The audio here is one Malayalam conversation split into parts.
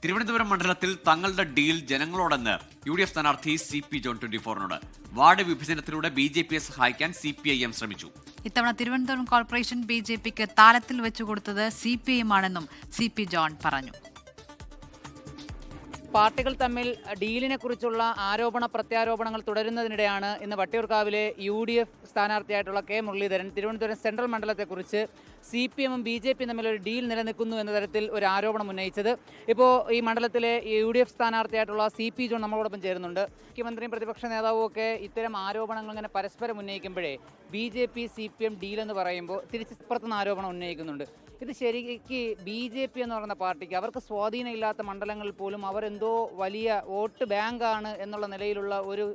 തിരുവനന്തപുരം മണ്ഡലത്തിൽ തങ്ങളുടെ ഡീൽ ജനങ്ങളോടെന്ന് UDF സ്ഥാനാർത്ഥി CP ജോൺ 24നോട്. വാർഡ് വിഭജനത്തിലൂടെ BJPയെ സഹായിക്കാൻ CPIM ശ്രമിച്ചു. ഇത്തവണ തിരുവനന്തപുരം കോർപ്പറേഷൻ BJPക്ക് താലത്തിൽ വെച്ചുകൊടുത്തത് CPIM ആണെന്നും CP ജോൺ പറഞ്ഞു. പാർട്ടികൾ തമ്മിൽ ഡീലിനെ കുറിച്ചുള്ള ആരോപണ പ്രത്യാരോപണങ്ങൾ തുടരുന്നതിനിടെയാണ് ഇന്ന് വട്ടിയൂർക്കാവിലെ UDF സ്ഥാനാർത്ഥിയായിട്ടുള്ള K മുരളീധരൻ തിരുവനന്തപുരം സെൻട്രൽ മണ്ഡലത്തെക്കുറിച്ച് CPIM-ഉം BJPയും തമ്മിലൊരു ഡീൽ നിലനിൽക്കുന്നു എന്ന തരത്തിൽ ഒരു ആരോപണം ഉന്നയിച്ചത്. ഇപ്പോൾ ഈ മണ്ഡലത്തിലെ UDF സ്ഥാനാർത്ഥിയായിട്ടുള്ള CP ജോൺ നമ്മളോടൊപ്പം ചേരുന്നുണ്ട്. മുഖ്യമന്ത്രിയും പ്രതിപക്ഷ നേതാവും ഒക്കെ ഇത്തരം ആരോപണങ്ങൾ ഇങ്ങനെ പരസ്പരം ഉന്നയിക്കുമ്പോഴേ BJP CPIM ഡീൽ എന്ന് പറയുമ്പോൾ തിരിച്ചിപ്പുറത്തുനിന്ന് ആരോപണം ഉന്നയിക്കുന്നുണ്ട്. ഇത് ശരിക്ക് BJP എന്ന് പറയുന്ന പാർട്ടിക്ക് അവർക്ക് സ്വാധീനമില്ലാത്ത മണ്ഡലങ്ങളിൽ പോലും അവരെന്തോ വലിയ വോട്ട് ബാങ്കാണ് എന്നുള്ള നിലയിലുള്ള ഒരു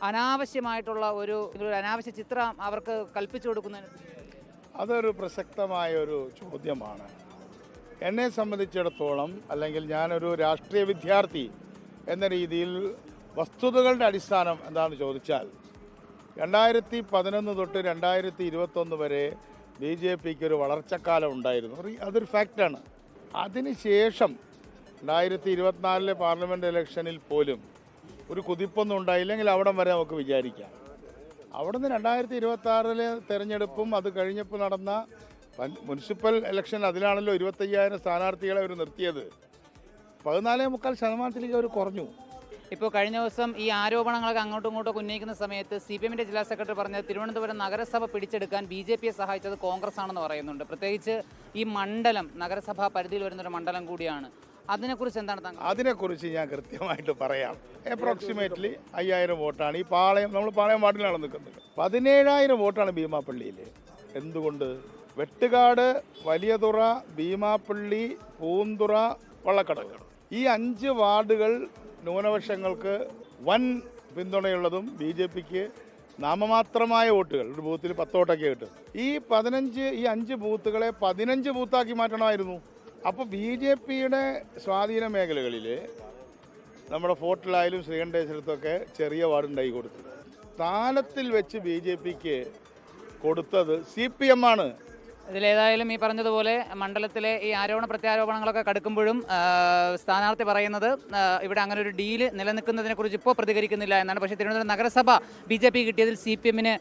അനാവശ്യമായിട്ടുള്ള ഒരു അനാവശ്യ ചിത്രം അവർക്ക് കൽപ്പിച്ചു കൊടുക്കുന്നതിന് അതൊരു പ്രസക്തമായ ഒരു ചോദ്യമാണ്. എന്നെ സംബന്ധിച്ചിടത്തോളം, അല്ലെങ്കിൽ ഞാനൊരു രാഷ്ട്രീയ വിദ്യാർത്ഥി എന്ന രീതിയിൽ വസ്തുതകളുടെ അടിസ്ഥാനം എന്താണെന്ന് ചോദിച്ചാൽ 2011 തൊട്ട് 2021 വരെ BJPക്ക് ഒരു വളർച്ചക്കാലം ഉണ്ടായിരുന്നു. അതൊരു ഫാക്റ്റാണ്. അതിനുശേഷം 2024 പാർലമെൻറ്റ് ഇലക്ഷനിൽ പോലും ഒരു കുതിപ്പൊന്നും ഉണ്ടായില്ലെങ്കിൽ അവിടം വരെ നമുക്ക് വിചാരിക്കാം. അവിടുന്ന് 2026 തെരഞ്ഞെടുപ്പും അത് കഴിഞ്ഞപ്പോൾ നടന്ന മുനിസിപ്പൽ ഇലക്ഷൻ, അതിലാണല്ലോ 25,000 സ്ഥാനാർത്ഥികളെ അവർ നിർത്തിയത്. 14.4% അവർ കുറഞ്ഞു. ഇപ്പോൾ കഴിഞ്ഞ ദിവസം ഈ ആരോപണങ്ങളൊക്കെ അങ്ങോട്ടും ഇങ്ങോട്ടും ഉന്നയിക്കുന്ന സമയത്ത് CPM-ന്റെ ജില്ലാ സെക്രട്ടറി പറഞ്ഞത് തിരുവനന്തപുരം നഗരസഭ പിടിച്ചെടുക്കാൻ BJPയെ സഹായിച്ചത് കോൺഗ്രസ് ആണെന്ന് പറയുന്നുണ്ട്. പ്രത്യേകിച്ച് ഈ മണ്ഡലം നഗരസഭാ പരിധിയിൽ വരുന്നൊരു മണ്ഡലം കൂടിയാണ്. അതിനെക്കുറിച്ച് എന്താണ് താങ്കൾ? അതിനെക്കുറിച്ച് ഞാൻ കൃത്യമായിട്ട് പറയാം. അപ്രോക്സിമേറ്റ്ലി 5,000 വോട്ടാണ് ഈ പാളയം, നമ്മൾ പാളയം വാർഡിലാണ് നിൽക്കുന്നത്. 17,000 വോട്ടാണ് ഭീമാപ്പള്ളിയിൽ. എന്തുകൊണ്ട്? വെട്ടുകാട്, വലിയതുറ, ഭീമാപ്പള്ളി, പൂന്തുറ, വള്ളക്കടവ്, ഈ 5 വാർഡുകൾ ന്യൂനപക്ഷങ്ങൾക്ക് വൻ പിന്തുണയുള്ളതും BJPക്ക് നാമമാത്രമായ വോട്ടുകൾ, ഒരു ബൂത്തിൽ 10 വോട്ടൊക്കെ കിട്ടും. ഈ 5 ബൂത്തുകളെ 15 ബൂത്താക്കി മാറ്റണമായിരുന്നു. അപ്പോൾ BJPയുടെ സ്വാധീന മേഖലകളിൽ നമ്മുടെ ഫോർട്ടിലായാലും ശ്രീകണ്ഠേശ്വരത്തൊക്കെ ചെറിയ വാർഡുണ്ടായി കൊടുത്തു. താലത്തിൽ വെച്ച് BJPക്ക് കൊടുത്തത് CPM ആണ്. ഇതിലേതായാലും ഈ പറഞ്ഞതുപോലെ മണ്ഡലത്തിലെ ഈ ആരോപണ പ്രത്യാരോപണങ്ങളൊക്കെ കടുക്കുമ്പോഴും സ്ഥാനാർത്ഥി പറയുന്നത് ഇവിടെ അങ്ങനെ ഒരു ഡീല് നിലനിൽക്കുന്നതിനെ കുറിച്ച് ഇപ്പോൾ പ്രതികരിക്കുന്നില്ല എന്നാണ്. പക്ഷേ തിരുവനന്തപുരം നഗരസഭ BJP കിട്ടിയതിൽ CPM-ന്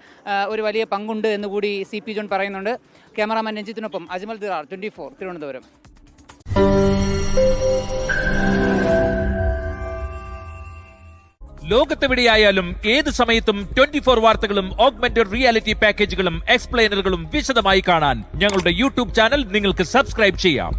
ഒരു വലിയ പങ്കുണ്ട് എന്നുകൂടി CP ജോൺ പറയുന്നുണ്ട്. ക്യാമറാമാൻ രഞ്ജിത്തിനൊപ്പം അജ്മൽ ദിറാർ, 24 തിരുവനന്തപുരം. ലോകത്തെവിടെയായാലും ഏത് സമയത്തും 24 വാർത്തകളും ഓഗ്മെന്റഡ് റിയാലിറ്റി പാക്കേജുകളും എക്സ്പ്ലെയിനറുകളും വിശദമായി കാണാൻ ഞങ്ങളുടെ YouTube ചാനൽ നിങ്ങൾക്ക് സബ്സ്ക്രൈബ് ചെയ്യാം.